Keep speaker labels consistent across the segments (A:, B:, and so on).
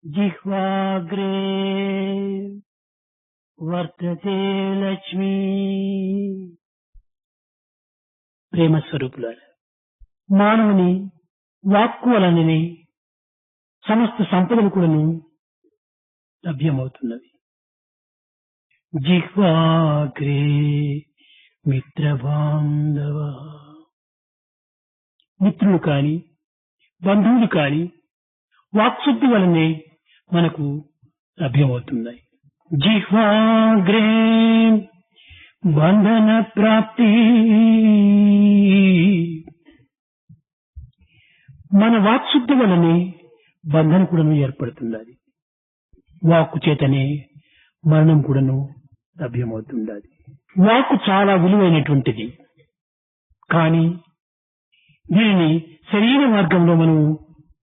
A: జిహ్వాగ్రే వర్తతే లక్ష్మీ. ప్రేమ స్వరూపులారా, మానవుని వాక్కు వలననే సమస్త సంపదలు కూడాను లభ్యమవుతున్నవి. జిహ్వాగ్రే మిత్రబాంధవ, మిత్రులు కాని బంధువులు కాని వాక్శుద్ధి వలనే మనకు లభ్యమవుతున్నాయి. జిహ్వాగ్రే బంధన ప్రాప్తి, మన వాక్శుద్ధి వలనే బంధన కూడాను ఏర్పడుతున్నది. వాక్కు చేతనే మరణం కూడాను లభ్యమవుతున్నది. వాక్కు చాలా విలువైనటువంటిది, కానీ దీనిని సరైన మార్గంలో మనం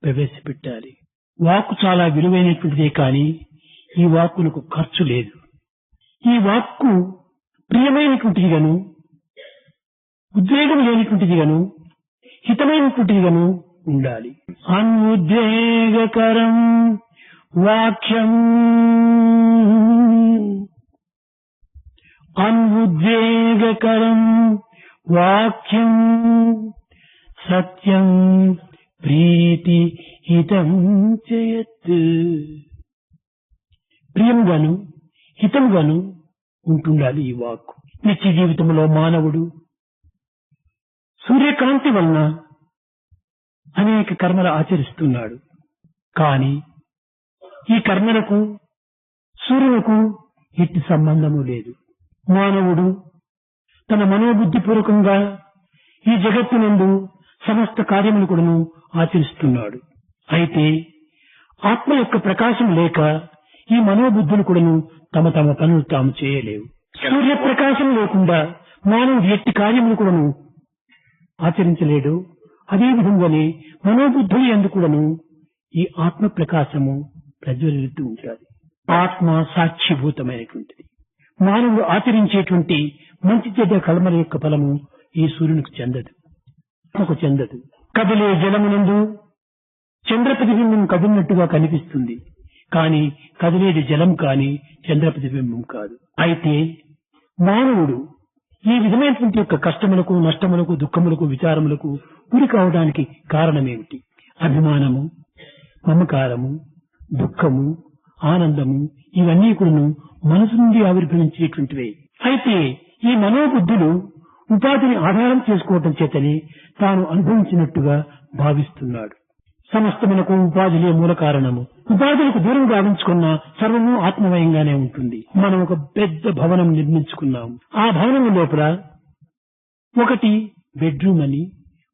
A: ప్రవేశపెట్టాలి. వాక్కు చాలా విలువైనటువంటిదే, కానీ ఈ వాక్కులకు ఖర్చు లేదు. ఈ వాక్కు ప్రియమైనటువంటిది గాను, ఉద్వేగం లేనటువంటిది గాను, హితమైనటువంటిది గాను ఉండాలి. అనుద్వేగకరం వాక్యం, అనుద్వేగకరం వాక్యం సత్యం ప్రీతి హితం చేయత్. ప్రియంగాను హితంగాను ఉంటుండాలి ఈ వాక్కు. నిత్య జీవితంలో మానవుడు సూర్యకాంతి వలన అనేక కర్మలు ఆచరిస్తున్నాడు. కానీ ఈ కర్మలకు సూర్యులకు ఎట్టి సంబంధము లేదు. మానవుడు తన మనోబుద్ధిపూర్వకంగా ఈ జగత్తునందు సమస్త కార్యములు కూడాను ఆచరిస్తున్నాడు. అయితే ఆత్మ యొక్క ప్రకాశం లేక ఈ మనోబుద్ధులు కూడాను తమ తమ పనులు తాము చేయలేవు. సూర్యప్రకాశం లేకుండా మానవుడు ఎట్టి కార్యములు కూడాను ఆచరించలేడు. అదే విధంగానే మనోబుద్ధులు యందు కూడాను ఈ ఆత్మ ప్రకాశము ప్రజ్వలిస్తూ ఉంటుంది. ఆత్మ సాక్షిభూతమైనటువంటిది. మానవుడు ఆచరించేటువంటి మంచి చెడ్డ కర్మల యొక్క ఫలము ఈ సూర్యునికి చెందదు, ఆత్మకు చెందదు. కదిలే జలమునందు చంద్ర ప్రతిబింబం కదిలినట్టుగా కనిపిస్తుంది, కానీ కదిలేది జలం కాని చంద్ర ప్రతిబింబం కాదు. అయితే మానవుడు ఈ విధమైనటువంటి యొక్క కష్టములకు, నష్టములకు, దుఃఖములకు, విచారములకు గురి కావడానికి కారణమేమిటి? అభిమానము, మమకారము, దుఃఖము, ఆనందము, ఇవన్నీ కూడా మనసు నుండి ఆవిర్భవించేటువంటివే. అయితే ఈ మనోబుద్ధులు ఉపాధిని ఆధారం చేసుకోవటం చేతనే తాను అనుభవించినట్టుగా భావిస్తున్నాడు. సమస్తమునకు ఉపాధులే మూల కారణము. ఉపాధులకు దూరం గావించుకున్న సర్వము ఆత్మమయంగానే ఉంటుంది. మనం ఒక పెద్ద భవనం నిర్మించుకున్నాం. ఆ భవనం లోపల ఒకటి బెడ్రూమ్ అని,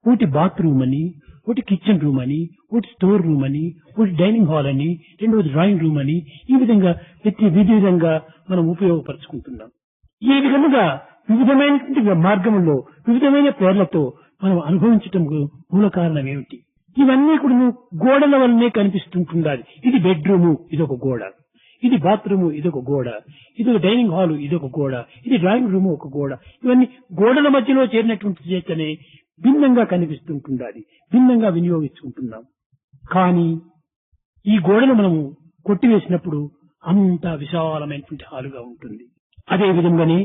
A: ఒకటి బాత్రూమ్ అని, ఒకటి కిచెన్ రూమ్ అని, ఒకటి స్టోర్ రూమ్ అని, ఒకటి డైనింగ్ హాల్ అని, రెండవది డ్రాయింగ్ రూమ్ అని, ఈ విధంగా విధంగా మనం ఉపయోగపరుచుకుంటున్నాం. ఈ విధముగా వివిధమైనటువంటి మార్గంలో వివిధమైన పేర్లతో మనం అనుభవించటం మూల కారణం ఏమిటి? ఇవన్నీ కూడా గోడల వల్లనే కనిపిస్తుంటుండాలి. ఇది బెడ్రూము, ఇదొక గోడ. ఇది బాత్రూము, ఇదొక గోడ. ఇది ఒక డైనింగ్ హాల్, ఇదొక గోడ. ఇది డ్రాయింగ్ రూమ్, ఒక గోడ. ఇవన్నీ గోడల మధ్యలో చేరినటువంటి చేతనే భిన్నంగా కనిపిస్తుంటుండాలి, భిన్నంగా వినియోగించుకుంటున్నాం. కానీ ఈ గోడను మనము కొట్టివేసినప్పుడు అంత విశాలమైనటువంటి హాలుగా ఉంటుంది. అదే విధంగానే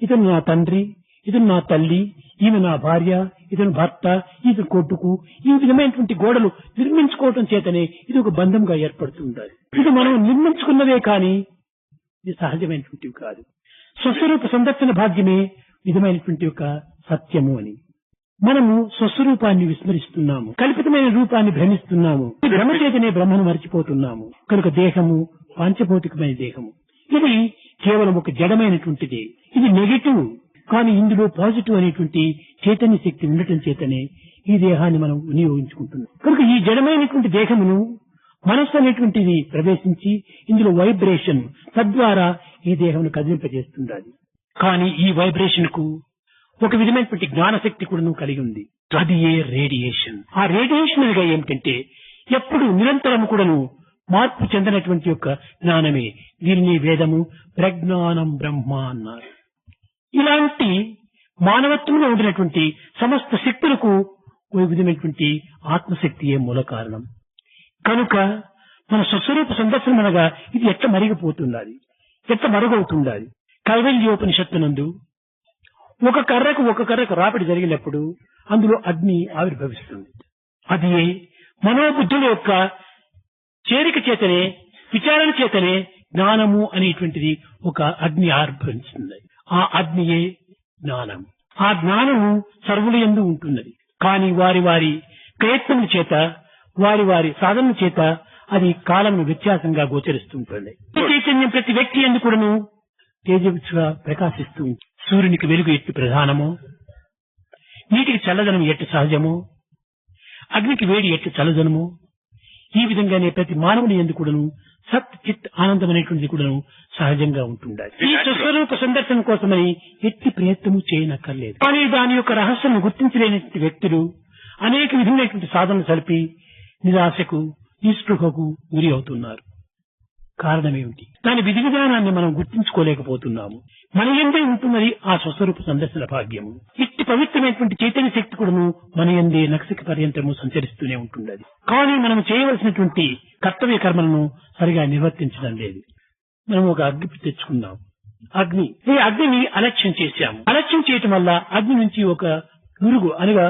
A: ఇతను నా తండ్రి, ఇతను నా తల్లి, ఈమె నా భార్య, ఇతను భర్త, ఇతను కొట్టుకు, ఈ విధమైనటువంటి గోడలు నిర్మించుకోవటం చేతనే ఇది ఒక బంధంగా ఏర్పడుతుండాలి. ఇది మనం నిర్మించుకున్నవే కానీ ఇది సహజమైనటువంటివి కాదు. స్వస్వరూప సందర్శన భాగ్యమే విధమైనటువంటి ఒక సత్యము అని. మనము స్వస్వరూపాన్ని విస్మరిస్తున్నాము, కల్పితమైన రూపాన్ని భ్రమిస్తున్నాము. ఈ భ్రమ చేతనే బ్రహ్మను మర్చిపోతున్నాము. కనుక దేహము పాంచభౌతికమైన దేహము, ఇది కేవలం ఒక జడమైనటువంటిది. ఇది నెగటివ్, కానీ ఇందులో పాజిటివ్ అనేటువంటి చైతన్య శక్తి ఉండటం చేతనే ఈ దేహాన్ని మనం వినియోగించుకుంటున్నాం. కనుక ఈ జడమైనటువంటి దేహమును మనస్సు అనేటువంటిది ప్రవేశించి ఇందులో వైబ్రేషన్ తద్వారా ఈ దేహమును కదిలింపజేస్తుండాలి. కానీ ఈ వైబ్రేషన్ కు ఒక విధమైనటువంటి జ్ఞానశక్తి కూడా కలిగి ఉంది. అది ఏ రేడియేషన్. ఆ రేడియేషన్ అనగా ఏమిటంటే ఎప్పుడు నిరంతరం కూడాను మార్పు చెందినటువంటి యొక్క జ్ఞానమే. దీనిని వేదము ప్రజ్ఞానం బ్రహ్మ అన్నారు. ఇలాంటి మానవత్వంలో ఉండినటువంటి సమస్త శక్తులకు ఒక విధమైనటువంటి ఆత్మశక్తియే మూల కారణం. కనుక మన స్వస్వరూప సందర్శనం అనగా ఇది ఎట్లా మరిగిపోతున్నది, ఎట్లా మరుగవుతున్నది. కైవల్యోపనిషత్తునందు ఒక కర్రకు రాపిడి జరిగినప్పుడు అందులో అగ్ని ఆవిర్భవిస్తుంది. అది మనోబుద్ధుల యొక్క చేరిక చేతనే, విచారణ చేతనే జ్ఞానము అనేటువంటిది ఒక అగ్ని ఆవిర్భవిస్తుంది. ఆ అగ్నియే జ్ఞానం. ఆ జ్ఞానము సర్వుల యందు ఉంటున్నది. కానీ వారి వారి ప్రయత్నముల చేత, వారి వారి సాధన చేత అది కాలమును వ్యత్యాసంగా గోచరిస్తుంటుంది. చైతన్యం ప్రతి వ్యక్తి యందు కూడాను తేజస్సుగా ప్రకాశిస్తూ ఉంటుంది. సూర్యునికి వెలుగు ఎట్టు ప్రధానమో, నీటికి చల్లదనం ఎట్టు సహజమో, అగ్నికి వేడి ఎట్టు చల్లదనమో, ఈ విధంగానే ప్రతి మానవుని యందు కూడాను సత్ చిత్ ఆనందం అనేటువంటిది కూడాను సహజంగా ఉంటుండాలి. ఈ స్వస్వరూప సందర్శనం కోసమని ఎట్టి ప్రయత్నము చేయనక్కర్లేదు. కానీ దాని యొక్క రహస్యం గుర్తించలేనటువంటి వ్యక్తులు అనేక విధమైనటువంటి సాధనలు సలిపి నిరాశకు, నిస్పృహకు గురి అవుతున్నారు. కారణం ఏమిటి? దాని విధి విధానాన్ని మనం గుర్తించుకోలేకపోతున్నాము. మన యందే ఉంటున్నది ఆ స్వస్వరూప సందర్శన భాగ్యము. ఇట్టి పవిత్రమైనటువంటి చైతన్య శక్తి కూడాను మన యందే నక్షక పర్యంతము సంచరిస్తూనే ఉంటున్నది. కానీ మనం చేయవలసినటువంటి కర్తవ్య కర్మలను సరిగా నిర్వర్తించడం లేదు. మనం ఒక అగ్ని తెచ్చుకున్నాం. ఈ అగ్నిని అలక్ష్యం చేశాము. అలక్ష్యం చేయటం వల్ల అగ్ని నుంచి ఒక నురుగు అనగా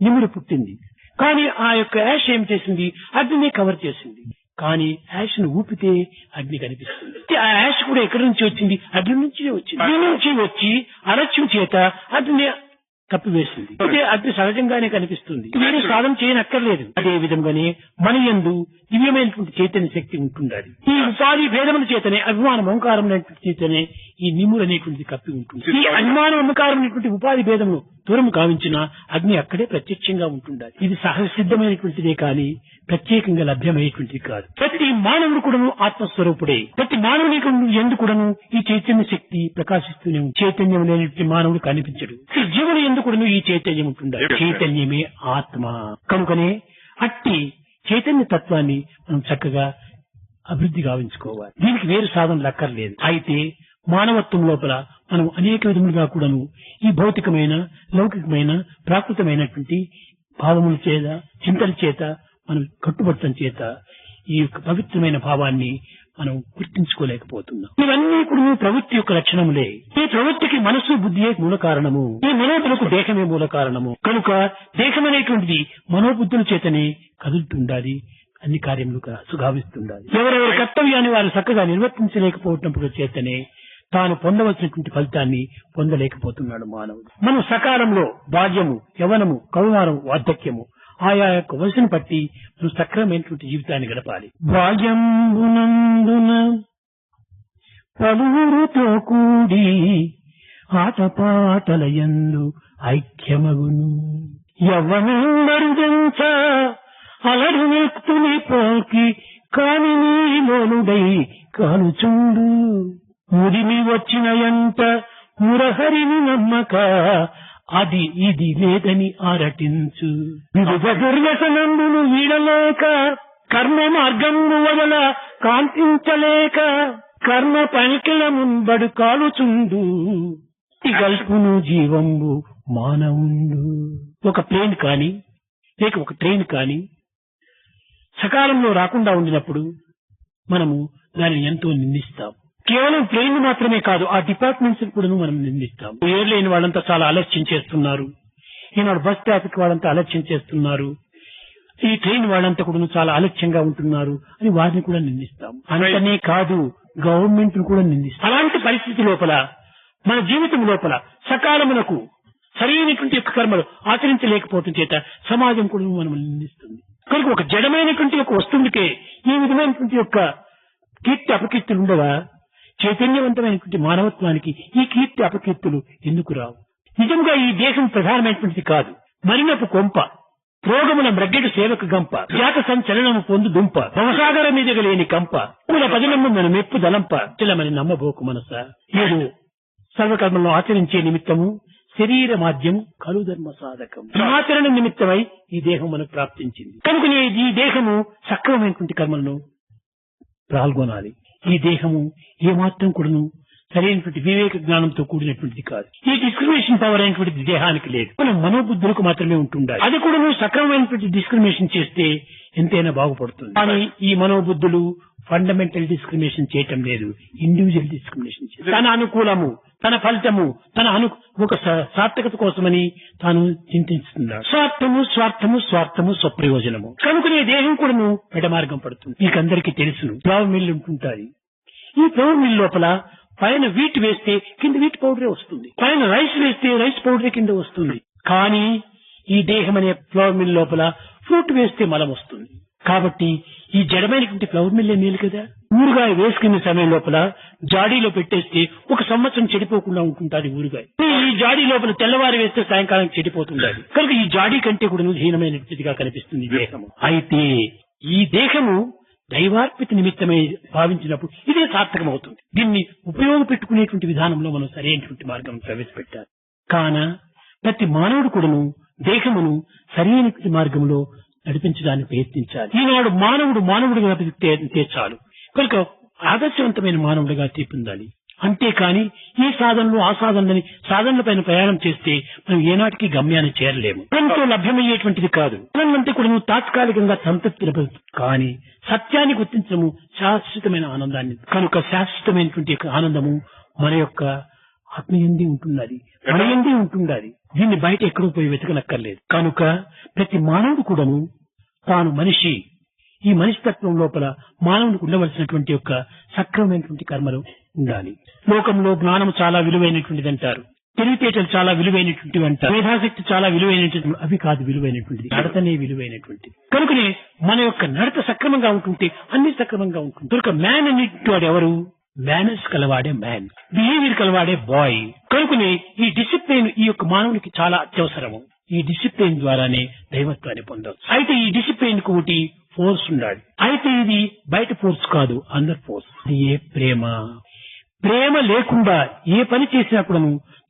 A: నిమురు పుట్టింది. కానీ ఆ యొక్క యాష్ ఏం చేసింది? అగ్నిని కవర్ చేసింది. కానీ యాష్ ను ఊపితే అగ్ని కనిపిస్తుంది. ఆ యాష్ కూడా ఎక్కడి నుంచి వచ్చింది? అగ్ని నుంచి వచ్చింది. అగ్ని నుంచి వచ్చి అలక్ష్యం చేత అగ్ని కప్పివేసింది. అయితే అగ్ని సహజంగానే కనిపిస్తుంది. మీరు సాధన చేయనక్కర్లేదు. అదే విధంగానే మన యందు దివ్యమైనటువంటి చైతన్య శక్తి ఉంటుండాలి. ఈ ఉపాధి భేదముల చేతనే, అభిమానం ఓంకారం చేతనే ఈ నిమురు అనేటువంటిది కప్పి ఉంటుంది. ఈ అభిమానం ఓంకారం అనేటువంటి ఉపాధి భేదమును దూరం కావించిన అగ్ని అక్కడే ప్రత్యక్షంగా ఉంటుండాలి. ఇది సహజ సిద్ధమైనటువంటిదే కానీ ప్రత్యేకంగా లభ్యమయ్యేటువంటిది కాదు. ప్రతి మానవుడు కూడాను ఆత్మస్వరూపుడే. ప్రతి మానవుని యందు కూడాను ఈ చైతన్య శక్తి ప్రకాశిస్తూనే ఉంది. చైతన్యం లేనటువంటి మానవుడు కనిపించడు. జీవుని యందు కూడాను ఈ చైతన్యం ఉంటుండాలి. చైతన్యమే ఆత్మ. కనుకనే అట్టి చైతన్య తత్వాన్ని మనం చక్కగా అభివృద్ధి గావించుకోవాలి. దీనికి వేరు సాధనలు అక్కర్లేదు. అయితే మానవత్వం లోపల మనం అనేక విధములుగా కూడాను ఈ భౌతికమైన, లౌకికమైన, ప్రాకృతమైనటువంటి భావముల చేత, చింతల చేత మనం కట్టుబడటం చేత ఈ యొక్క పవిత్రమైన భావాన్ని మనం గుర్తించుకోలేకపోతున్నాం. ఇవన్నీ కూడా ప్రవృత్తి యొక్క లక్షణములే. ఈ ప్రవృత్తికి మనస్సు, బుద్ధియే మూల కారణము. ఈ మనోబులకు దేహమే మూల కారణము. కనుక దేహం అనేటువంటిది మనోబుద్ధుల చేతనే కదులుతుండాలి, అన్ని కార్యములుగా సుగావిస్తుండాలి. ఎవరెవరి కర్తవ్యాన్ని వారు చక్కగా నిర్వర్తించలేకపోవటప్పుడు చేతనే తాను పొందవలసినటువంటి ఫలితాన్ని పొందలేకపోతున్నాడు మానవుడు. మనం సకాలంలో బాల్యము, యవనము, కౌమారం, వార్ధక్యము ఆయా యొక్క వయసును బట్టి మనం సక్రమైనటువంటి జీవితాన్ని గడపాలి. బాల్యంబునందున పలువురితో కూడి ఆటపాటలయందు ఐక్యమగును. యవ్వనందరుజంచ అలరు వ్యక్తుని పోకి కాని నీలోనుడై కానుచుండు. ముదిమి వచ్చిన ఎంత మురహరిని నమ్మక అది ఇది లేదని ఆరటించు. వివిధ దుర్వ్యసనంబులు వీడలేక, కర్మ మార్గంబు వదల కాంతించలేక, కర్మ పనికిల ముంబడు కాలుచుండు. గల్పును జీవంబు మానవుండు. ఒక ప్లేన్ కాని లేక ఒక ట్రైన్ కాని సకాలంలో రాకుండా ఉండినప్పుడు మనము దానిని ఎంతో నిందిస్తాం. కేవలం ట్రైన్ మాత్రమే కాదు, ఆ డిపార్ట్మెంట్స్ కూడా మనం నిందిస్తాం. ఎయిర్లైన్ వాళ్ళంతా చాలా అలక్ష్యం చేస్తున్నారు. ఈనాడు బస్ ట్రాఫిక్ వాళ్ళంతా అలక్ష్యం చేస్తున్నారు. ఈ ట్రైన్ వాళ్ళంతా కూడా చాలా అలక్ష్యంగా ఉంటున్నారు అని వారిని కూడా నిందిస్తాం. అంతనే కాదు, గవర్నమెంట్ ను కూడా నిందిస్తాం. అలాంటి పరిస్థితి లోపల మన జీవితం లోపల సకాలమునకు సరైనటువంటి యొక్క కర్మలు ఆచరించలేకపోవటం చేత సమాజం కూడా మనం నిందిస్తుంది. కనుక ఒక జడమైనటువంటి యొక్క వస్తువుకే ఈ విధమైనటువంటి యొక్క కీర్తి అపకీర్తులు ఉండగా చైతన్యవంతమైనటువంటి మానవత్వానికి ఈ కీర్తి అపకీర్తులు ఎందుకు రావు? నిజంగా ఈ దేశం ప్రధానమైనటువంటిది కాదు. మరినపు కొంప, రోగముల మ్రగ్గెడు సేవకు గంప, జాత సంచలనము పొందు దుంప, భవసాగర మీదగ లేని కంప, పూల పదిలమ్మ మన మెప్పు దలంప, చిలమని నమ్మబోకు మనస. ఏదో సర్వకర్మలను ఆచరించే నిమిత్తము శరీర మాధ్యము కలుధర్మ సాధకం. ఆచరణ నిమిత్తమై ఈ దేహం మనకు ప్రాప్తించింది. కనుకనే ఈ దేహము సక్రమమైనటువంటి కర్మలను పాల్గొనాలి. ఈ దేహము ఏమాత్రం కూడాను సరైనటువంటి వివేక జ్ఞానంతో కూడినటువంటిది కాదు. ఈ డిస్క్రిమినేషన్ పవర్ అయినటువంటిది దేహానికి లేదు, మన మనోబుద్ధులకు మాత్రమే ఉంటుండాలి. అది కూడా నువ్వు సక్రమమైనటువంటి డిస్క్రిమినేషన్ చేస్తే ఎంతైనా బాగుపడుతుంది. కానీ ఈ మనోబుద్ధులు ఫండమెంటల్ డిస్క్రిమినేషన్ చేయటం లేదు, ఇండివిజువల్ డిస్క్రిమినేషన్ చేస్తారు. తన అనుకూలము, తన ఫలితము, ఒక సార్థకత కోసమని తాను చింతిస్తున్నాడు. స్వార్థము స్వప్రయోజనము. కనుకనే దేహం కూడాను పెడమార్గం పడుతుంది. మీకందరికీ తెలుసును, ఫ్లవర్ మిల్ ఉంటుంటాది. ఈ ఫ్లవర్ మిల్ లోపల పైన వీట్ వేస్తే కింద వీట్ పౌడరే వస్తుంది, పైన రైస్ వేస్తే రైస్ పౌడరే కింద వస్తుంది. కానీ ఈ దేహం అనే ఫ్లవర్ మిల్ లోపల ఫ్రూట్ వేస్తే మలం వస్తుంది. కాబట్టి ఈ జడమైనటువంటి ఫ్లవర్ మిల్లే మేలు కదా. ఊరుగాయ వేసుకునే సమయం లోపల జాడీలో పెట్టేస్తే 1 సంవత్సరం చెడిపోకుండా ఉంటుంటాది ఊరుగాయ. ఈ జాడీ లోపల తెల్లవారి వేస్తే సాయంకాలం చెడిపోతుండాలి. కనుక ఈ జాడీ కంటే కూడా హీనమైనటువంటిదిగా కనిపిస్తుంది దేహము. అయితే ఈ దేహము దైవార్పిత నిమిత్తమై భావించినప్పుడు ఇదే సార్థకం అవుతుంది. దీన్ని ఉపయోగపెట్టుకునేటువంటి విధానంలో మనం సరైనటువంటి మార్గం ప్రవేశపెట్టాలి. కాన ప్రతి మానవుడు కూడాను దేహమును సరైన మార్గంలో నడిపించడానికి ప్రయత్నించాలి. ఈనాడు మానవుడుగా బతికితే చాలు. కనుక ఆదర్శవంతమైన మానవుడిగా తీర్పొందాలి. అంతేకాని ఈ సాధనలు ఆ సాధనలని సాధనల పైన ప్రయాణం చేస్తే మనం ఏనాటికి గమ్యాన్ని చేరలేము. ఎంతో లభ్యమయ్యేటువంటిది కాదు. అంటే కూడా నువ్వు తాత్కాలికంగా సంతృప్తి, కానీ సత్యాన్ని గుర్తించడము శాశ్వతమైన ఆనందాన్ని. కనుక శాశ్వతమైనటువంటి ఆనందము మన యొక్క ఆత్మయందే ఉంటున్నది, మన యందే ఉంటున్నది. దీన్ని బయట ఎక్కడో పోయి వెతకనక్కర్లేదు. కనుక ప్రతి మానవుడు కూడాను తాను మనిషి, ఈ మనిషితత్వం లోపల మానవునికి ఉండవలసినటువంటి యొక్క సక్రమమైనటువంటి కర్మలు ఉండాలి. లోకంలో జ్ఞానం చాలా విలువైనటువంటిది అంటారు, తెలివితేటలు చాలా విలువైనటువంటివి అంటారు, మేధాశక్తి చాలా విలువైనటువంటి. అవి కాదు విలువైనటువంటిది, నడతనే విలువైనటువంటిది. కనుకనే మన యొక్క నడత సక్రమంగా ఉంటుంటే అన్ని సక్రమంగా ఉంటుంది. కనుక మ్యాన్ అనేటువంటి ఎవరు? మేనర్స్ కలవాడే మ్యాన్, బిహేవియర్ కలవాడే బాయ్. కనుకనే ఈ డిసిప్లిన్ ఈ యొక్క మానవునికి చాలా అత్యవసరము. ఈ డిసిప్లిన్ ద్వారానే దైవత్వాన్ని పొందవచ్చు. అయితే ఈ డిసిప్లిన్ కు ఒకటి ఫోర్స్ ఉండాలి. అయితే ఇది బయట ఫోర్స్ కాదు, అండర్ ఫోర్స్. ఏ ప్రేమ లేకుండా ఏ పని చేసినప్పుడు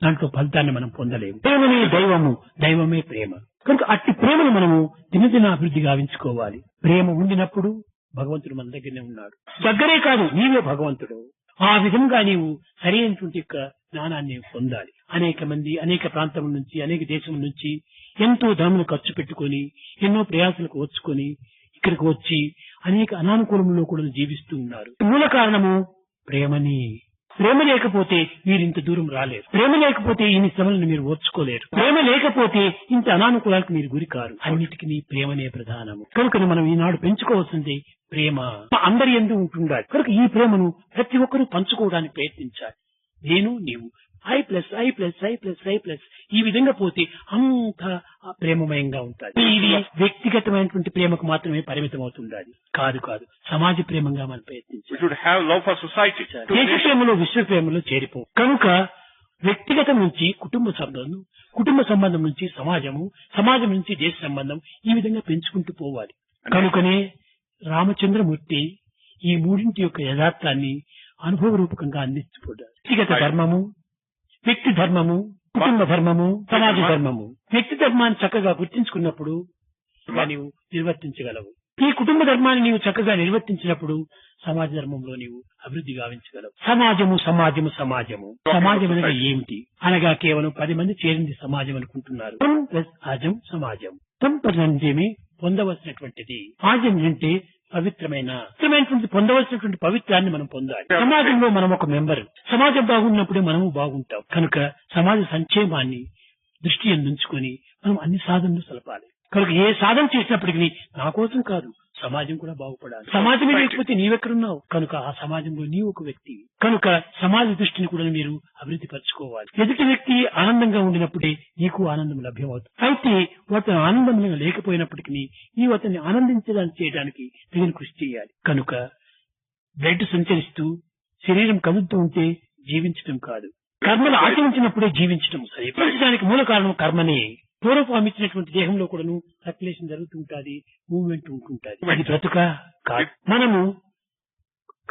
A: దాంట్లో ఫలితాన్ని మనం పొందలేము. ప్రేమనే దైవము, దైవమే ప్రేమ. కనుక అట్టి ప్రేమను మనము దినదిన అభివృద్ధి గావించుకోవాలి. ప్రేమ ఉండినప్పుడు భగవంతుడు మన దగ్గరనే ఉన్నాడు. దగ్గరే కాదు, నీవే భగవంతుడు. ఆ విధంగా నీవు సరైనటువంటి యొక్క జ్ఞానాన్ని పొందాలి. అనేక మంది అనేక ప్రాంతం నుంచి, అనేక దేశం నుంచి ఎంతో ధనమును ఖర్చు పెట్టుకొని, ఎన్నో ప్రయాసాలకు వచ్చుకొని ఇక్కడికి వచ్చి అనేక అనానుకూలంలో కూడా జీవిస్తూ ఉన్నారు. మూల కారణము ప్రేమని. ప్రేమ లేకపోతే మీరు ఇంత దూరం రాలేరు. ప్రేమ లేకపోతే ఇన్ని శ్రమలను మీరు ఓర్చుకోలేరు. ప్రేమ లేకపోతే ఇంత అనానుకూలాలకు మీరు గురి కారు. అన్నిటికీ ప్రేమనే ప్రధానము. కనుక మనం ఈనాడు పెంచుకోవాల్సింది ప్రేమ. అందరి యందు ఉంటుండాలి. కనుక ఈ ప్రేమను ప్రతి ఒక్కరూ పంచుకోవడానికి ప్రయత్నించాలి. నేను నీవు I+I+I+I+, ఈ విధంగా పోతే అంత ప్రేమమయంగా ఉంటుంది. ఇది వ్యక్తిగతమైనటువంటి ప్రేమకు మాత్రమే పరిమితం అవుతుండాలి. కాదు, సమాజ ప్రేమంగా మనం ప్రయత్నించాలి. దేశ ప్రేమలో విశ్వ ప్రేమలో చేరిపో. కనుక వ్యక్తిగతం నుంచి కుటుంబ సంబంధం నుంచి సమాజం నుంచి దేశ సంబంధం, ఈ విధంగా పెంచుకుంటూ పోవాలి. కనుకనే రామచంద్రమూర్తి ఈ మూడింటి యొక్క యథార్థాన్ని అనుభవ రూపకంగా అందించబడ్డారు. వ్యక్తిగత ధర్మము, వ్యక్తి ధర్మము, కుటుంబ ధర్మము, సమాజ ధర్మము. వ్యక్తి ధర్మాన్ని చక్కగా గుర్తించుకున్నప్పుడు నీవు నిర్వర్తించగలవు. ఈ కుటుంబ ధర్మాన్ని నీవు చక్కగా నిర్వర్తించినప్పుడు సమాజ ధర్మంలో నీవు అభివృద్ధి గావించగలవు. సమాజము అనేది ఏమిటి అనగా కేవలం 10 మంది చేరింది సమాజం అనుకుంటున్నారు. అజం సమాజం పంపేమి పొందవలసినటువంటిది. ఆజం అంటే పవిత్రమైనటువంటి పొందవలసినటువంటి పవిత్రాన్ని మనం పొందాలి. సమాజంలో మనం ఒక మెంబర్. సమాజం బాగున్నప్పుడే మనము బాగుంటాం. కనుక సమాజ సంక్షేమాన్ని దృష్టి ఉంచుకొని మనం అన్ని సాధనలు సలపాలి. కనుక ఏ సాధన చేసినప్పటికీ నా కోసం కాదు, సమాజం కూడా బాగుపడాలి. సమాజమే లేకపోతే నీవెక్కడున్నావు? కనుక ఆ సమాజంలో నీవు ఒక వ్యక్తి. కనుక సమాజ దృష్టిని కూడా మీరు అభివృద్ధి పరచుకోవాలి. ఎదుటి వ్యక్తి ఆనందంగా ఉండినప్పుడే నీకు ఆనందం లభ్యమవుతుంది. అయితే అతను ఆనందంగా లేకపోయినప్పటికీ నీవు అతన్ని ఆనందించడానికి చేయడానికి తగిన కృషి చేయాలి. కనుక బ్లడ్ సంచరిస్తూ శరీరం కదులుతూ ఉంటే జీవించడం కాదు, కర్మలు ఆచరించినప్పుడే జీవించడం. జీవించడానికి మూల కారణం కర్మనే. పూర్వపాము ఇచ్చినటువంటి దేహంలో కూడాను సర్క్యులేషన్ జరుగుతుంటుంది, మూవ్మెంట్ ఉంటుంటుంది. అది బ్రతుక కాదు. మనము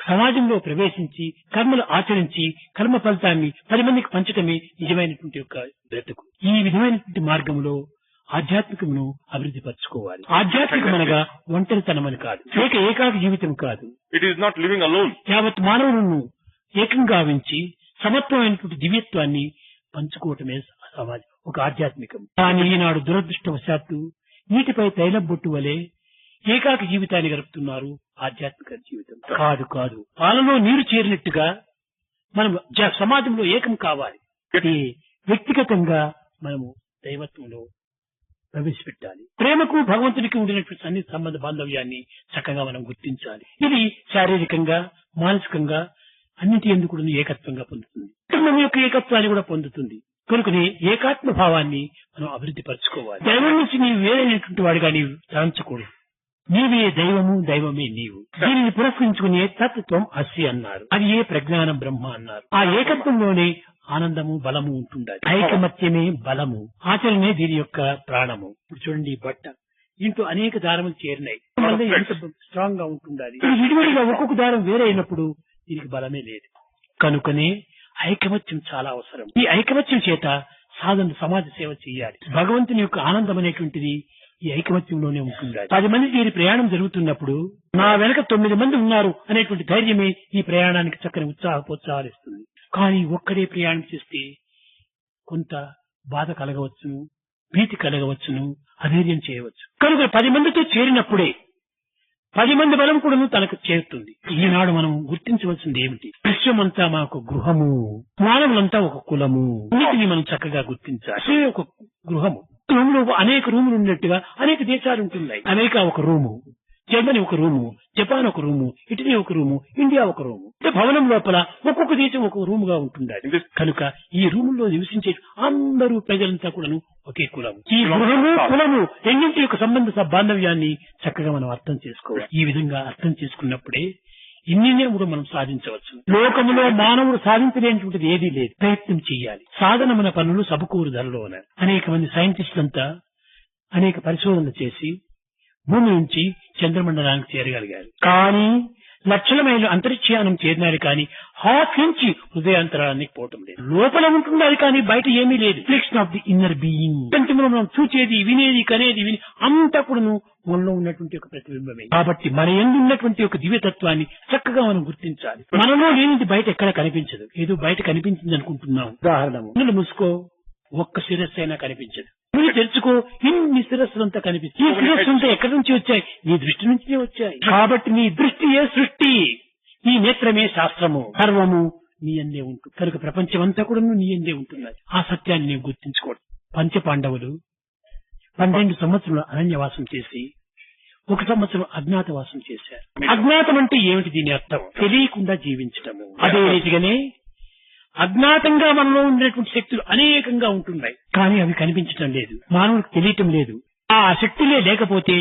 A: సమాజంలో ప్రవేశించి కర్మలు ఆచరించి కర్మ ఫలితాన్ని 10 మందికి పంచటమే నిజమైనటువంటి యొక్క బ్రతుకు. ఈ విధమైనటువంటి మార్గంలో ఆధ్యాత్మికమును అభివృద్ధి పరచుకోవాలి. ఆధ్యాత్మికం అనగా ఒంటరితనమని కాదు, ఏకాకి జీవితం కాదు.
B: It is not living alone.
A: యావత్ మానవులను ఏకంగా గావించి సమత్వమైనటువంటి దివ్యత్వాన్ని పంచుకోవటమే సమాజం, ఒక ఆధ్యాత్మికం. కానీ ఈనాడు దురదృష్టవశాత్తు నీటిపై తైలం బొట్టు వలె ఏకాకి జీవితాన్ని గడుపుతున్నారు. ఆధ్యాత్మిక జీవితం కాదు కాదు. పాలలో నీరు చేరినట్టుగా మనం సమాజంలో ఏకం కావాలి. వ్యక్తిగతంగా మనము దైవత్వంలో ప్రవేశపెట్టాలి. ప్రేమకు భగవంతునికి ఉండినటువంటి అన్ని సంబంధ బాంధవ్యాన్ని చక్కగా మనం గుర్తించాలి. ఇది శారీరకంగా, మానసికంగా అన్నిటి ఎందుకు కూడా ఏకత్వంగా పొందుతుంది. కుటుంబం యొక్క ఏకత్వాన్ని కూడా పొందుతుంది. కనుకనే ఏకాత్మ భావాన్ని మనం అభివృద్ధి పరచుకోవాలి. దైవం నుంచి నీవు వేరైనటువంటి వాడిగా నీవు తలంచకూడదు. నీవే దైవము, దైవమే నీవు. దీనిని పురస్కరించుకునే తత్వం అస్సి అన్నారు. అది ఏ ప్రజ్ఞానం బ్రహ్మ అన్నారు. ఆ ఏకత్వంలోనే ఆనందము, బలము ఉంటుండాలి. ఐకమత్యమే బలము, ఆచరణే దీని యొక్క ప్రాణము. ఇప్పుడు చూడండి, ఈ బట్ట ఇంట్లో అనేక దారములు చేరినాయి, ఎంత స్ట్రాంగ్ గా ఉంటుండాలి. విడివిడిగా ఒక్కొక్క దారం వేరే అయినప్పుడు దీనికి బలమే లేదు. కనుకనే ఐకమత్యం చాలా అవసరం. ఈ ఐకమత్యం చేత సాధన సమాజ సేవ చేయాలి. భగవంతుని యొక్క ఆనందం అనేటువంటిది ఈ ఐకమత్యంలోనే ఉంటుంది. 10 మంది దీని ప్రయాణం జరుగుతున్నప్పుడు నా వెనక 9 మంది ఉన్నారు అనేటువంటి ధైర్యమే ఈ ప్రయాణానికి చక్కని ఉత్సాహపోత్సాహాలు ఇస్తుంది. కానీ ఒక్కడే ప్రయాణం చేస్తే కొంత బాధ కలగవచ్చును, భీతి కలగవచ్చును, అధైర్యం చేయవచ్చు. కనుక 10 మందితో చేరినప్పుడే 10 మంది బలం కూడా తనకు చేరుతుంది. ఈనాడు మనం గుర్తించవలసింది ఏమిటి? విశ్వమంతా మాకు గృహము, మానవులంతా ఒక కులము. అన్నిటినీ మనం చక్కగా గుర్తించాలి. ఒక గృహము, రూములో అనేక రూములు ఉన్నట్టుగా అనేక దేశాలు ఉంటున్నాయి. అమెరికా ఒక రూము, జర్మనీ ఒక రూము, జపాన్ ఒక రూము, ఇటలీ ఒక రూము, ఇండియా ఒక రూము. భవనం లోపల ఒక్కొక్క దేశం ఒక రూముగా ఉంటుండాలి. కనుక ఈ రూముల్లో నివసించే అందరూ ప్రజలంతా కూడాను ఒకే కులము. ఈ గృహము, కులము రెండింటి యొక్క సంబంధ బాంధవ్యాన్ని చక్కగా మనం అర్థం చేసుకోవాలి. ఈ విధంగా అర్థం చేసుకున్నప్పుడే ఇన్ని కూడా మనం సాధించవచ్చు. లోకములో మానవుడు సాధించలేనటువంటిది ఏదీ లేదు. ప్రయత్నం చేయాలి. సాధనమైన పనులు సబకూరు ధరలో అనేక మంది సైంటిస్టులంతా అనేక పరిశోధనలు చేసి భూమి నుంచి చంద్రమండలానికి చేరగలిగారు. కానీ లక్షల మైలు అంతరిక్షయానం చేరినారు. కానీ హార్ట్ నుంచి హృదయాంతరానికి పోవటం లేదు. లోపల ఉంటున్నారు కానీ బయట ఏమీ లేదు. Reflection of the inner being. మనం చూచేది, వినేది, కనేది అంతా కూడా మనలో ఉన్నటువంటి ఒక ప్రతిబింబమే. కాబట్టి మన యందు ఉన్నటువంటి ఒక దివ్యతత్వాన్ని చక్కగా మనం గుర్తించాలి. మనలో లేనిది బయట ఎక్కడ కనిపించదు. ఏదో బయట కనిపించింది అనుకుంటున్నాం. ఉదాహరణ, ముసుకో, ఒక్క శిరస్సు అయినా కనిపించదు. నువ్వు తెలుసుకో, ఇన్ని శిరస్సులంతా కనిపిస్తుంది. ఈ శిరస్సులంతా ఎక్కడి నుంచి వచ్చాయి? నీ దృష్టి నుంచే వచ్చాయి. కాబట్టి నీ దృష్టియే సృష్టి, ఈ నేత్రమే శాస్త్రము, సర్వము నీ అందే ఉంటుంది. కనుక ప్రపంచమంతా కూడా నీ అందే ఉంటున్నది. ఆ సత్యాన్ని నేను గుర్తించుకోవడం. పంచపాండవులు 12 సంవత్సరాలు అరణ్యవాసం చేసి 1 సంవత్సరం అజ్ఞాతవాసం చేశారు. అజ్ఞాతం అంటే ఏమిటి? దీని అర్థం తెలియకుండా జీవించటము. అదే రీతిగానే అజ్ఞాతంగా మనలో ఉండేటువంటి శక్తులు అనేకంగా ఉంటున్నాయి. కానీ అవి కనిపించటం లేదు, మానవుడికి తెలియటం లేదు. ఆ శక్తులే లేకపోతే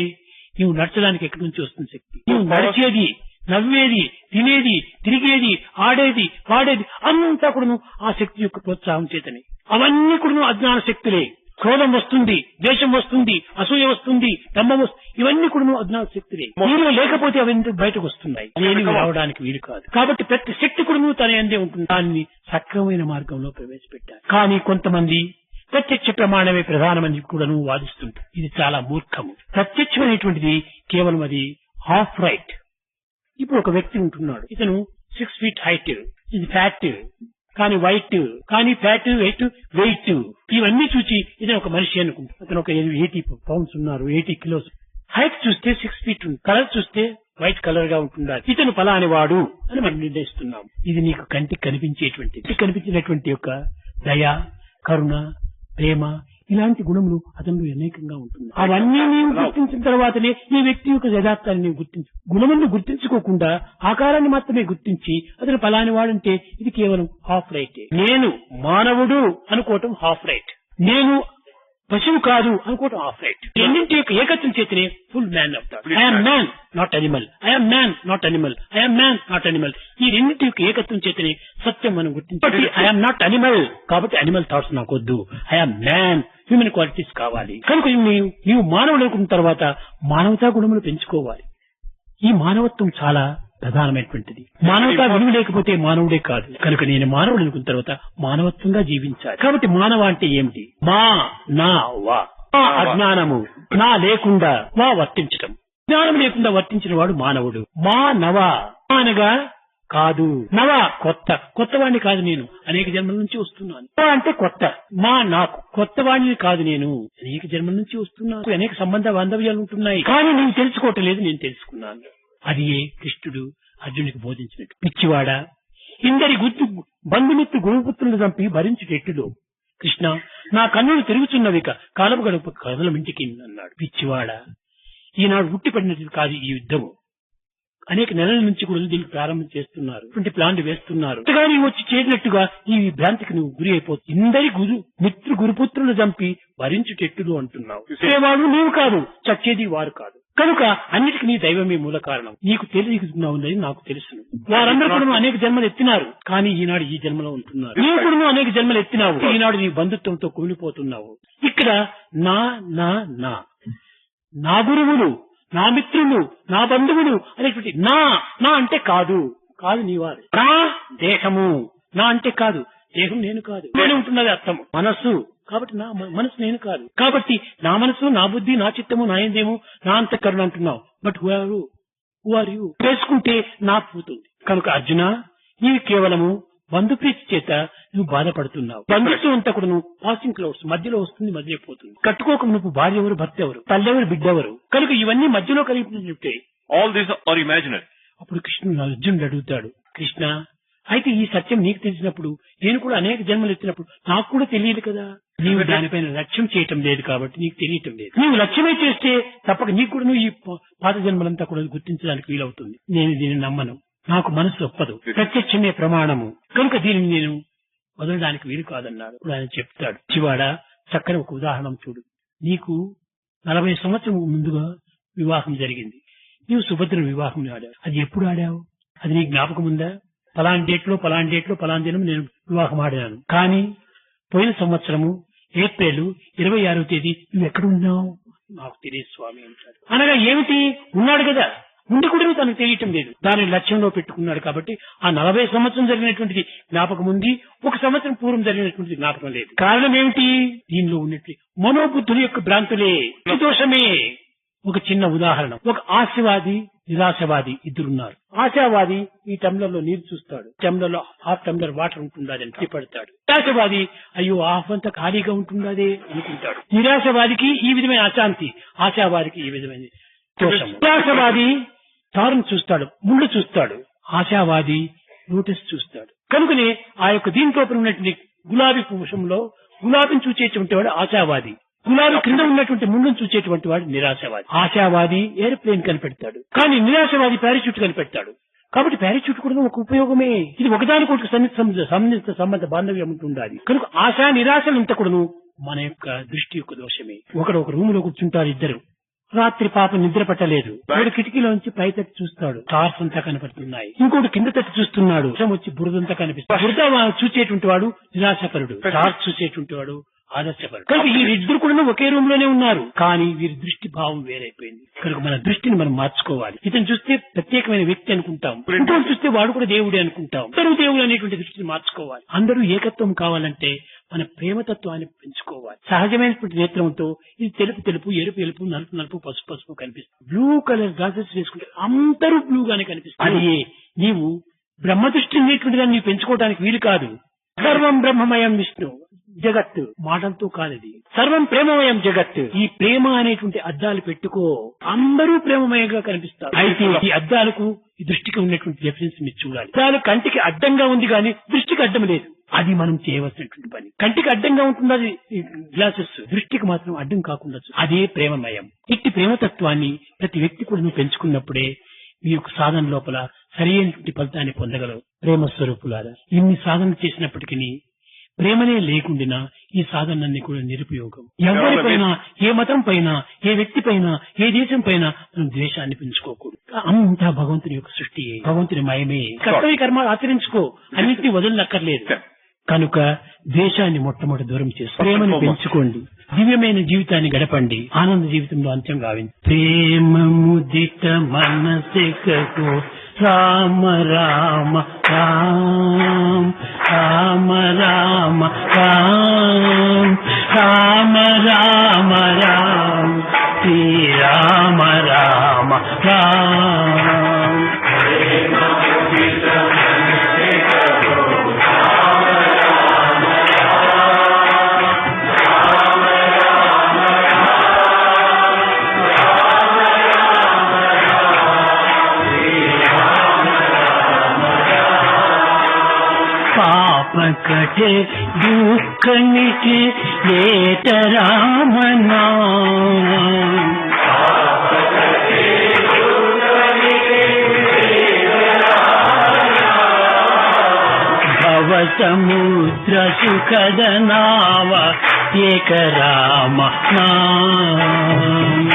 A: నువ్వు నడచడానికి ఎక్కడి నుంచి వస్తుంది శక్తి? నువ్వు నడిచేది, నవ్వేది, తినేది, తిరిగేది, ఆడేది, పాడేది అంతా కూడా ఆ శక్తి యొక్క ప్రోత్సాహం చేతనే. అవన్నీ కూడా అజ్ఞాన శక్తులే. క్రోధం వస్తుంది, ద్వేషం వస్తుంది, అసూయ వస్తుంది, దమ్మం వస్తుంది, ఇవన్నీ కూడా అజ్ఞాన శక్తులే. నీరు లేకపోతే అవన్నీ బయటకు వస్తున్నాయి. ఏమి రావడానికి వీలు కాదు. కాబట్టి ప్రతి శక్తి కూడా తన అందే ఉంటుంది. దాన్ని సక్రమమైన మార్గంలో ప్రవేశపెట్టారు. కానీ కొంతమంది ప్రత్యక్ష ప్రమాణమే ప్రధానమని కూడా వాదిస్తుంటారు. ఇది చాలా మూర్ఖము. ప్రత్యక్షమైనటువంటిది కేవలం అది హాఫ్ రైట్. ఇప్పుడు ఒక వ్యక్తి ఉంటున్నాడు, ఇతను 6 feet హైట్, ఇది ఫ్యాట్, కానీ వైట్, కానీ ఫ్యాట్, వెయిట్ ఇవన్నీ చూసి ఇతను ఒక మనిషి అనుకుంటాడు. అతను ఒక 80 pounds ఉన్నారు, 80 kilos. హైట్ చూస్తే 6 feet ఉంది, కలర్ చూస్తే వైట్ కలర్ గా ఉంటున్నారు. ఇతను ఫలాని వాడు అని మనం నిర్ణయిస్తున్నాం. ఇది నీకు కంటికి కనిపించినటువంటి యొక్క దయ, కరుణ, ప్రేమ ఇలాంటి గుణములు అతను అనేకంగా ఉంటున్నాయి. అవన్నీ నీవు గుర్తించిన తర్వాతనే ఈ వ్యక్తి యొక్క యథార్థాన్ని నీవు గుర్తించు. గుణములను గుర్తించుకోకుండా ఆకారాన్ని మాత్రమే గుర్తించి అతను ఫలాని వాడంటే ఇది కేవలం హాఫ్ రైట్. నేను మానవుడు అనుకోవటం హాఫ్ రైట్, నేను పశువు కాదు అనుకోవటం హాఫ్ రైట్. రెండింటి యొక్క ఏకత్వం చేతనే ఫుల్ మ్యాన్ అవుతాడు. I'm man not animal, I'm man not animal, I'm man not animal. ఈ రెండింటి యొక్క ఏకత్వం చేతనే సత్యం మనం గుర్తించాలి. ఐఎమ్ నాట్ అనిమల్ కాబట్టి అనిమల్ థాట్స్ నాకు వద్దు, ఐఎమ్ మ్యాన్, హ్యూమన్ క్వాలిటీస్ కావాలి. కనుక నీవు మానవుడు అనుకున్న తర్వాత మానవతా గుణములు పెంచుకోవాలి. ఈ మానవత్వం చాలా ప్రధానమైనటువంటిది. మానవతా విలువ లేకపోతే మానవుడే కాదు. కనుక నేను మానవుడు అనుకున్న తర్వాత మానవత్వంగా జీవించాలి. కాబట్టి మానవ అంటే ఏమిటి? మా, నా, వా. మా అజ్ఞానము, నా లేకుండా వా వర్తించటం. జ్ఞానం లేకుండా వర్తించిన వాడు మానవుడు. మా నవ అనగా కాదు. నవ కొత్త వాడిని కాదు నేను, అనేక జన్మల నుంచి వస్తున్నాను. అంటే కొత్త నాకు కొత్త వాడిని కాదు నేను, అనేక జన్మల నుంచి వస్తున్నాను. అనేక సంబంధ బాంధవ్యాలు ఉంటున్నాయి, కానీ నీవు తెలుసుకోవటం లేదు, నేను తెలుసుకున్నాను. అది కృష్ణుడు అర్జునుడికి బోధించినట్టు. పిచ్చివాడా, ఇందరి గుర్తు బంధుమిత్రు గురుపుత్రులను చంపి భరించుటెట్టులో కృష్ణ నా కన్నులు తిరుగుతున్నవిక కాలపు గడుపు కదలం ఇంటికి అన్నాడు. పిచ్చివాడా, ఈనాడు ఉట్టిపడినది కాదు ఈ యుద్ధము. అనేక నెలల నుంచి కూడా దీనికి ప్రారంభం చేస్తున్నారు, ఇటువంటి ప్లాన్లు వేస్తున్నారు. నీవు వచ్చి చేరినట్టుగా ఈ భ్రాంతికి నువ్వు గురి అయిపోతుంది. ఇందరి గురుపుత్రులు చంపి భరించుటెట్టులు అంటున్నావు. వాడు నీవు కాదు, చచ్చేది వారు కాదు. కనుక అన్నిటికీ నీ దైవమే మూల కారణం. నీకు తెలియకున్నది నాకు తెలుసును. వారందరూ కూడా అనేక జన్మలు ఎత్తినారు, కానీ ఈనాడు ఈ జన్మలో ఉంటున్నారు. నీవు కూడా అనేక జన్మలు ఎత్తినావు, ఈనాడు నీ బంధుత్వంతో కూలిపోతున్నావు. ఇక్కడ నా నా నా నా గురువులు, నా మిత్రులు, నా బంధువులు అనేటువంటి నా అంటే కాదు నీవారు. నా దేహము, నా అంటే కాదు దేహం నేను కాదు, నేను ఉంటున్నది అర్థము మనస్సు. కాబట్టి నా మనసు నేను కాదు. కాబట్టి నా మనసు, నా బుద్ధి, నా చిత్తము, నా ఏందేమో, నా అంతఃకరణ అంటున్నావు. బట్ హూ ఆర్ యు చేసుకుంటే నా పోతుంది. కనుక అర్జున, నీవు కేవలము బంధుప్రీతి చేత నువ్వు బాధపడుతున్నావు. బంధుత్వం అంతా కూడా నువ్వు పాసింగ్ క్లౌడ్స్, మధ్యలో వస్తుంది, మధ్య పోతుంది. కట్టుకోక నువ్వు భార్య ఎవరు, భర్త ఎవరు, తల్లెవరు, బిడ్డెవరు. కనుక ఇవన్నీ మధ్యలో కలిపి
B: ఆల్ దీస్ ఆర్ ఇమాజినరీ.
A: అప్పుడు కృష్ణుడు అర్జునుడు అడుగుతాడు, కృష్ణ అయితే ఈ సత్యం నీకు తెలిసినప్పుడు, నేను కూడా అనేక జన్మలు ఎత్తినప్పుడు నాకు కూడా తెలియదు కదా. నీవు దానిపైన లక్ష్యం చేయటం లేదు కాబట్టి నీకు తెలియటం లేదు. నీవు లక్ష్యమే చేస్తే తప్పక నీకు కూడా ఈ పాత జన్మలంతా కూడా గుర్తించడానికి వీలవుతుంది. నేను దీన్ని నమ్మను, నాకు మనసు ఒప్పదు, ప్రత్యక్షమే ప్రమాణము, కనుక దీనిని నేను వదలడానికి వీలు కాదన్నాడు. ఇప్పుడు ఆయన చెప్తాడు, చివాడా చక్కని ఒక ఉదాహరణ చూడు. నీకు 40 సంవత్సరం ముందుగా వివాహం జరిగింది. నీవు సుభద్ర వివాహం ఆడావు. అది ఎప్పుడు ఆడావు? అది నీకు జ్ఞాపకం ఉందా? పలానా డేట్లో పలానా దినం నేను వివాహం ఆడాను. కానీ పోయిన సంవత్సరము ఏప్రిల్ 26వ తేదీ నువ్వు ఎక్కడున్నావు? నాకు తెలియదు స్వామి అంటాడు. అనగా ఏమిటి? ఉన్నాడు కదా, ఉండి కూడా తనకు తెలియటం లేదు. దాని లక్ష్యంలో పెట్టుకున్నాడు. కాబట్టి ఆ 40 సంవత్సరం జరిగినటువంటిది జ్ఞాపకం ఉంది, 1 సంవత్సరం పూర్వం జరిగినటువంటిది జ్ఞాపకం లేదు. కారణం ఏమిటి? దీనిలో ఉన్నట్టు మనోబుద్ధుల యొక్క భ్రాంతులే, దోషమే. ఒక చిన్న ఉదాహరణ, ఒక ఆశవాది, నిరాశవాది ఇద్దరున్నారు. ఆశావాది ఈ టంబ్లర్ లో నీరు చూస్తాడు, టంబ్లర్ లో హాఫ్ టంబ్లర్ వాటర్ ఉంటుందని పడతాడు. నిరాశవాది అయ్యో హాఫ్ అంతా ఖాళీగా ఉంటుందదే అనుకుంటాడు. నిరాశవాదికి ఈ విధమైన అశాంతి, ఆశావాదికి ఈ విధమైన దోషము. నిరాశవాది తారును చూస్తాడు, ముళ్ళు చూస్తాడు, ఆశావాది లోటస్ చూస్తాడు. కనుకనే ఆ యొక్క దీంతో ఉన్నటువంటి గులాబీ పుష్పంలో గులాబీని చూచేటువంటి వాడు ఆశావాది, గులాబీ క్రింద ఉన్నటువంటి ముళ్ళను చూచేటువంటి వాడు నిరాశవాది. ఆశావాది ఏరోప్లేన్ కనిపెడతాడు, కానీ నిరాశవాది పారాచూట్ కనిపెడతాడు. కాబట్టి పారాచూట్ కూడా ఒక ఉపయోగమే. ఇది ఒకదానికొకటి సన్నిహిత సంబంధ బాంధవ్యం ఉంటుండాలి. కనుక ఆశా నిరాశలంతా కూడాను మన యొక్క దృష్టి యొక్క దోషమే. ఒక రూమ్ లో కూర్చుంటారు ఇద్దరు. రాత్రి పాప నిద్ర పట్టలేదు. ఒకడు కిటికీలోంచి పై తట్టు చూస్తాడు, స్టార్స్ అంతా కనపడుతున్నాయి. ఇంకోటి కింద తట్టు చూస్తున్నాడు, వచ్చి బురదంతా కనిపిస్తుంది. బురద చూసేటువంటి వాడు నిరాశపరుడు, స్టార్స్ చూసేటువంటి వాడు ఆదర్శపరుడు. కనుక వీరిద్దరు కూడా ఒకే రూమ్ లోనే ఉన్నారు, కానీ వీరి దృష్టి భావం వేరైపోయింది. కనుక మన దృష్టిని మనం మార్చుకోవాలి. ఇతను చూస్తే ప్రత్యేకమైన వ్యక్తి అనుకుంటాం, ఇంకోటి చూస్తే వాడు కూడా దేవుడే అనుకుంటాం. అందరూ దేవుడు అనేటువంటి దృష్టిని మార్చుకోవాలి. అందరూ ఏకత్వం కావాలంటే మన ప్రేమతత్వాన్ని పెంచుకోవాలి. సహజమైనటువంటి నేత్రంతో ఇది తెలుపు, ఎరుపు, నలుపు, పసుపు కనిపిస్తుంది. బ్లూ కలర్ గ్లాసెస్ వేసుకుంటే అందరూ బ్లూ గానే కనిపిస్తుంది. అది నీవు బ్రహ్మ దృష్టి అనేటువంటిగా నీవు పెంచుకోవడానికి వీలు కాదు. సర్వం బ్రహ్మమయం విష్ణు జగత్ మాటలతో కాదది, సర్వం ప్రేమమయం జగత్. ఈ ప్రేమ అనేటువంటి అద్దాలు పెట్టుకో, అందరూ ప్రేమమయంగా కనిపిస్తారు. అయితే ఈ అద్దాలకు ఈ దృష్టికి ఉన్నటువంటి డిఫరెన్స్ మీరు చూడాలి. అద్దాలు కంటికి అడ్డంగా ఉంది కానీ దృష్టికి అడ్డం లేదు. అది మనం చేయవలసినటువంటి పని. కంటికి అడ్డంగా ఉంటుంది గ్లాసెస్, దృష్టికి మాత్రం అడ్డం కాకుండా అదే ప్రేమమయం. ఇట్టి ప్రేమతత్వాన్ని ప్రతి వ్యక్తి కూడా నువ్వు పెంచుకున్నప్పుడే మీ యొక్క సాధన లోపల సరైనటువంటి ఫలితాన్ని పొందగలవు. ప్రేమ స్వరూపులారా, ఇన్ని సాధన చేసినప్పటికీ ప్రేమనే లేకుండా ఈ సాధనలన్నీ కూడా నిరుపయోగం. ఎవరిపైన, ఏ మతం పైన, ఏ వ్యక్తి పైన, ఏ దేశం పైన మనం ద్వేషాన్ని పెంచుకోకూడదు. అంతా భగవంతుని యొక్క సృష్టి, భగవంతుని మయమే. కర్తవ్య కర్మాలు ఆచరించుకో, అన్నింటినీ వదలనక్కర్లేదు. కనుక ద్వేషాన్ని మొట్టమొదటి దూరం చేసి ప్రేమను పెంచుకోండి. దివ్యమైన జీవితాన్ని గడపండి. ఆనంద జీవితంలో అంత్యం గావింది. ప్రేమ ముదిత మనసికకు రామ రామ రామ రామ రామ రామ రామ రామ రామ శ్రీ రామ రామ రామ. पाप कटे दुख मिटे लेत राम नाम। भव समुद्र सुखद नाव एक राम नाम।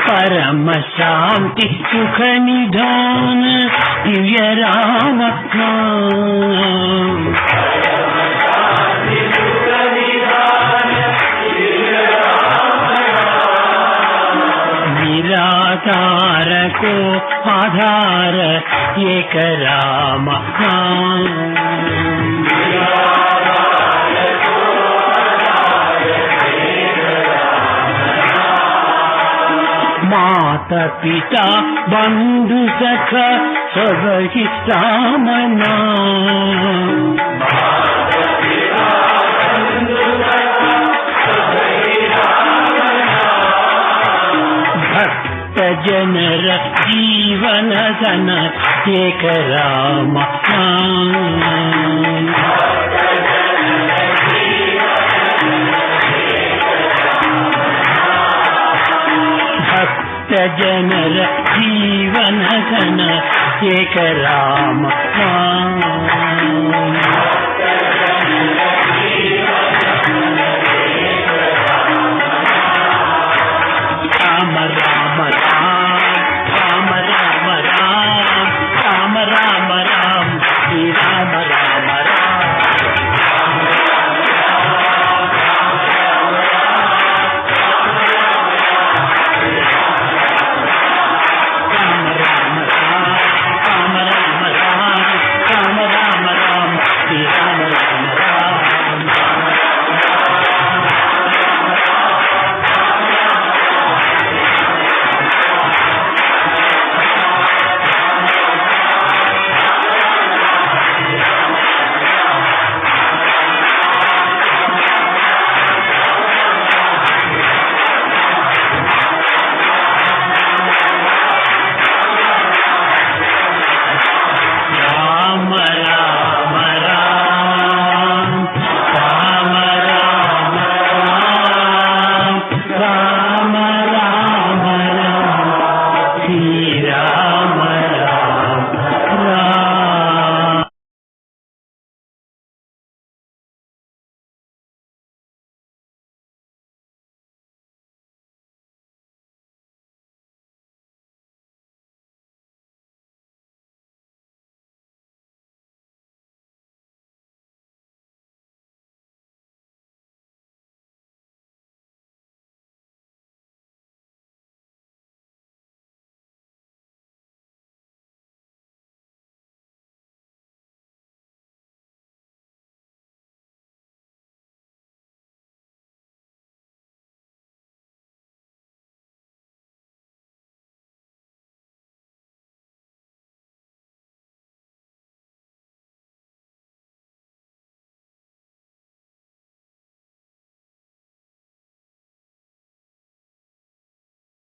A: परम शांति सुख निधान दिव्य राम नाम। निराधार को आधार एक राम नाम। माता पिता बंधु सखा सब ही राम नाम। भक्त जनर जीवन धन एक राम नाम। जनर जीवन धन एक राम नाम।